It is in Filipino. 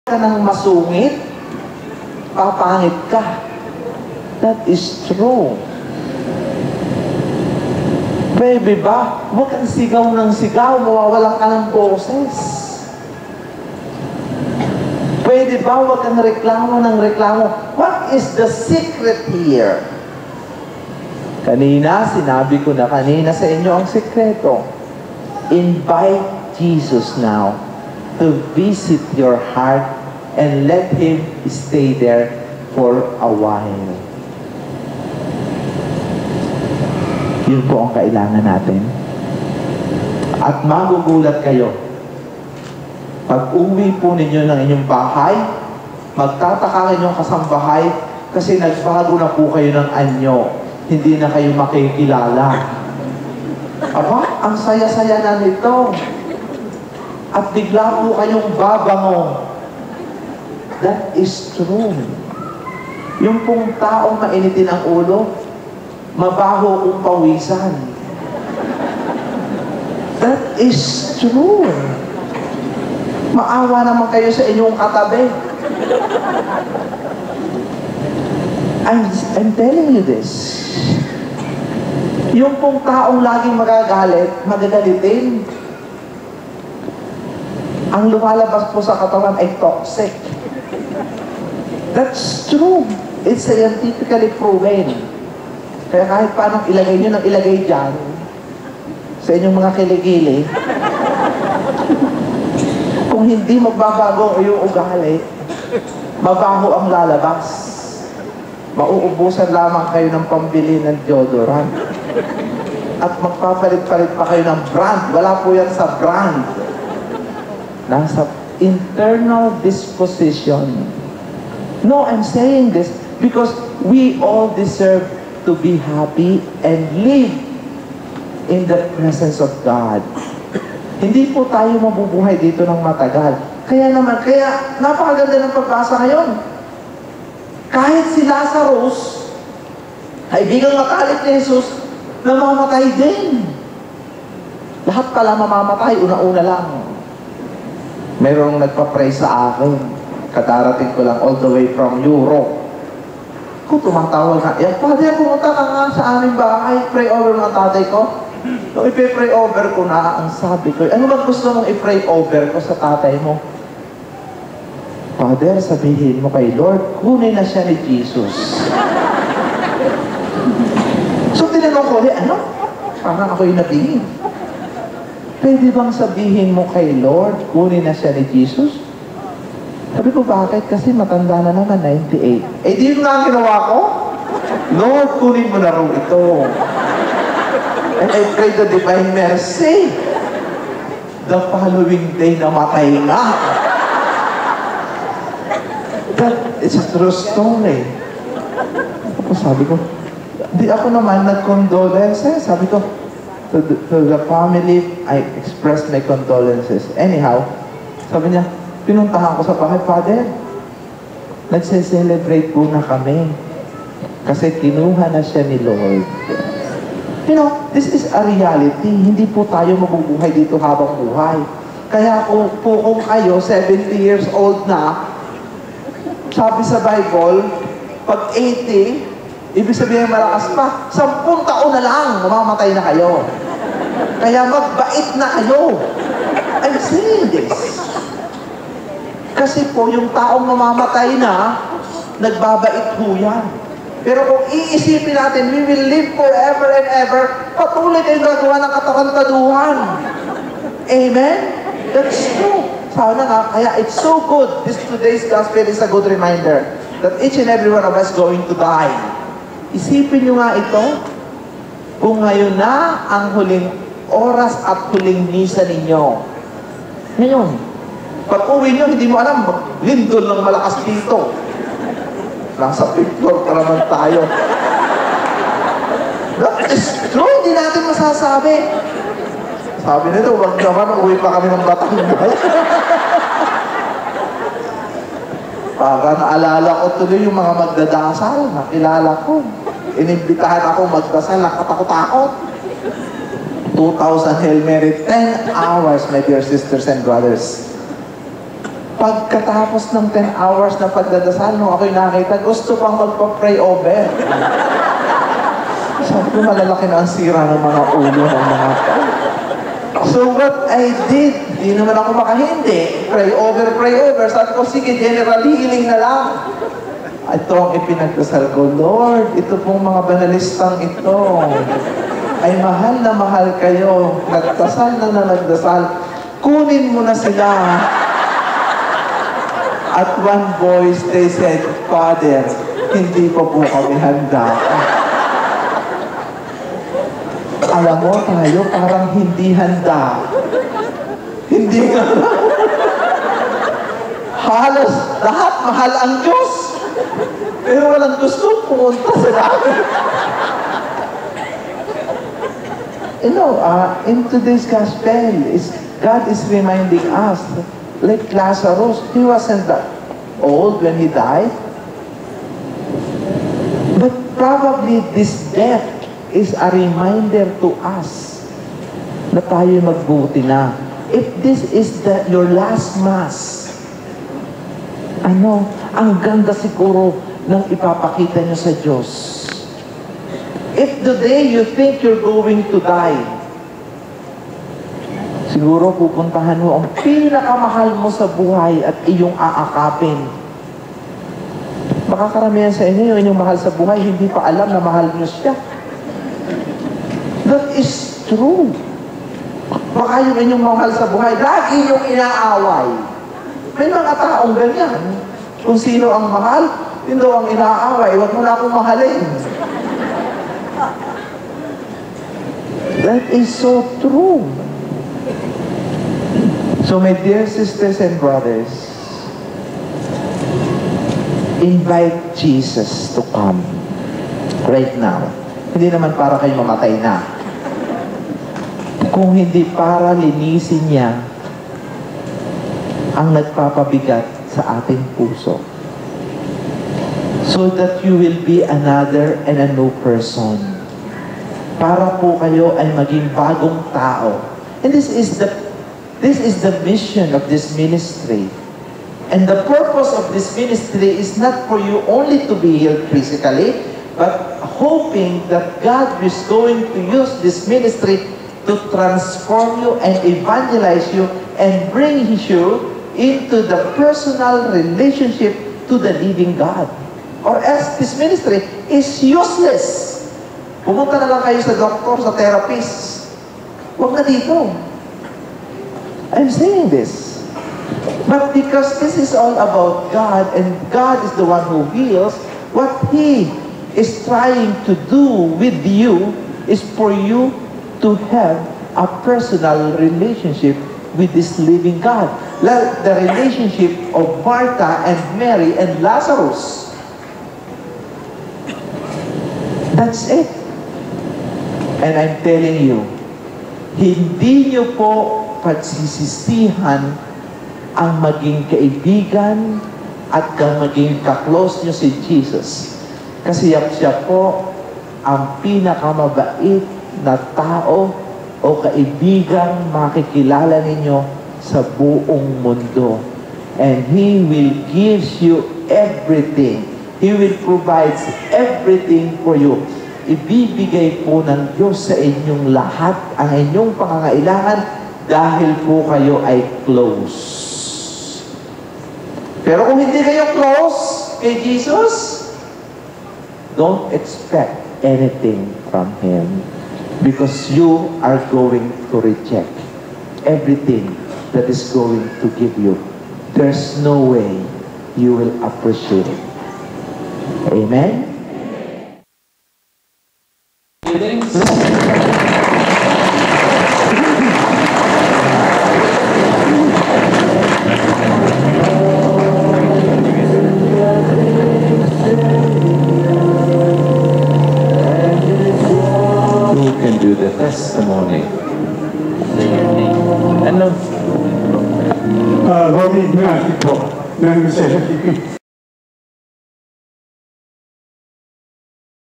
ka ng masungit, papangit ka. That is true. Baby ba, huwag kang sigaw ng sigaw, mawawalan ka ng boses. Pwede ba, huwag kang reklamo ng reklamo. What is the secret here? Kanina, sinabi ko na kanina sa inyo ang sekreto. Invite Jesus now to visit your heart and let Him stay there for a while. Yun po ang kailangan natin. At magugulat kayo. Pag uwi po ninyo ng inyong bahay, magtataka inyong kasambahay kasi nagbago na po kayo ng anyo. Hindi na kayo makikilala. Aba, ang saya-saya na nito. At bigla po kayong babango. That is true. Yung pong taong mainitin ang ulo, mabaho kung pawisan. That is true. Maawa naman kayo sa inyong katabi. I'm telling you this. Yung pong taong laging magagalitin, ang lumalabas po sa katawan ay toxic. That's true. It's scientifically proven. Kaya kahit paano ilagay nyo ng ilagay dyan, sa inyong mga kiligili, kung hindi magbabago ang iyong ugali, mabaho ang lalabas. Mauubusan lamang kayo ng pambili ng deodorant. At magpapalit-palit pa kayo ng brand. Wala po yan sa brand. Nasa internal disposition. No, I'm saying this because we all deserve to be happy and live in the presence of God. Hindi po tayo mabubuhay dito ng matagal. Kaya napakaganda ng pagbasa ngayon. Kahit si Lazarus, kaibigang makalit ni Jesus, namamatay din. Lahat pala mamamatay, una-una lang. Mayroong nagpa-pray sa akin. Kadarating ko lang all the way from Europe. Kung tumatawag na, Father, pumunta ka nga sa aming bahay, pray over mga tatay ko. Nung ipipray over ko na, ang sabi ko, ano ba gusto mong ipray over ko sa tatay mo? Father, sabihin mo kay Lord, kunin na siya ni Jesus. So, tinanong ko, ano? Parang ako yung natingin. Pwede bang sabihin mo kay Lord, kunin na siya ni Jesus? Sabi ko, bakit? Kasi matanda na naman, 98. Eh, di yun nga ang ginawa ko? Lord, kunin mo na rin ito. And I pray the divine mercy. The following day, namatay na. That is a true story. Tapos sabi ko, di ako naman nag-condolences. Sabi ko, to the family, I expressed my condolences. Anyhow, sabi niya, pinuntahan ko sa bahay, Father, nagse-celebrate po na kami. Kasi kinuha na siya ni Lord. You know, this is a reality. Hindi po tayo mabubuhay dito habang buhay. Kaya kung kayo, 70 years old na, sabi sa Bible, pag 80, ibig sabihin malakas pa, 10 taon na lang, mamamatay na kayo. Kaya magbait na kayo. I'm saying this. Kasi po, yung taong mamamatay na, nagbabait po yan. Pero kung iisipin natin, we will live forever and ever, patuloy tayong gagawa ng katarantaduhan. Amen? That's true. Sana nga, kaya it's so good. Today's gospel is a good reminder that each and every one of us is going to die. Isipin nyo nga ito, kung ngayon na ang huling oras at huling misa ninyo. Ngayon, pag uwi nyo, hindi mo alam, lindol ng malakas dito. Nasa picture pa naman tayo. That is true, hindi natin masasabi. Sabi nito, wag naman, uwi pa kami ng Batangas. Para naalala ko tuloy yung mga magdadasal, nakilala ko. Inimbitahan ako magdasal, nakatakot-takot. 2,000 Hail Mary, 10 hours, my dear sisters and brothers. Pagkatapos ng 10 hours na pagdadasal, nung ako'y nakita, gusto pang magpa-pray over. Sabi ko, malalaki na ang sira ng mga ulo ng mga tao. So what I did, di naman ako makahindi. Pray over, pray over. Sabi ko, sige, general healing na lang. Ito ang ipinagdasal ko, Lord, ito pong mga banalistang ito ay mahal na mahal kayo. Nagdasal na nagdasal. Kunin mo na sila. At one voice, they said, Father, hindi pa po kami handa. Alam mo, tayo parang hindi handa. Hindi nga. Halos lahat mahal ang Diyos. Pero walang gusto pumunta sa namin. You know, in today's gospel, God is reminding us, like Lazarus, he wasn't that old when he died. But probably this death is a reminder to us na tayo magbuti na. If this is your last Mass, ang ganda siguro ng ipapakita nyo sa Diyos. If today you think you're going to die, siguro pupuntahan mo ang pinakamahal mo sa buhay at iyong aakapin. Baka karamihan sa inyo, yung inyong mahal sa buhay, hindi pa alam na mahal niyo siya. That is true. Baka yung inyong mahal sa buhay, lagi yung inaaway. May mga taong ganyan. Kung sino ang mahal, yun daw ang inaaway. Huwag mo na akong mahalin. That is so true. So my dear sisters and brothers, invite Jesus to come right now. Hindi naman para kayo mamatay na. Kung hindi para linisin niya ang nagpapabigat sa ating puso. So that you will be another and a new person. Para po kayo ay maging bagong tao. And this is the mission of this ministry. And the purpose of this ministry is not for you only to be healed physically, but hoping that God is going to use this ministry to transform you and evangelize you and bring you into the personal relationship to the living God. Or else this ministry is useless. Pumunta na lang kayo sa doktor, sa therapist. Huwag na dito. I'm saying this. But because this is all about God, and God is the one who heals, what He is trying to do with you is for you to have a personal relationship with this living God. Like the relationship of Martha and Mary and Lazarus. That's it. And I'm telling you, hindi nyo po pagsisisihan ang maging kaibigan at maging ka-close nyo si Jesus. Kasi siya po ang pinakamabait na tao o kaibigang makikilala ninyo sa buong mundo. And He will give you everything. He will provide everything for you. Ibibigay po ng Diyos sa inyong lahat ang inyong pangangailangan dahil po kayo ay close. Pero kung hindi kayo close kay Jesus, don't expect anything from Him because you are going to reject everything that is going to give you. There's no way you will appreciate it. Amen? Who can do the testimony? Ano? Romy Ignacio po, ng St.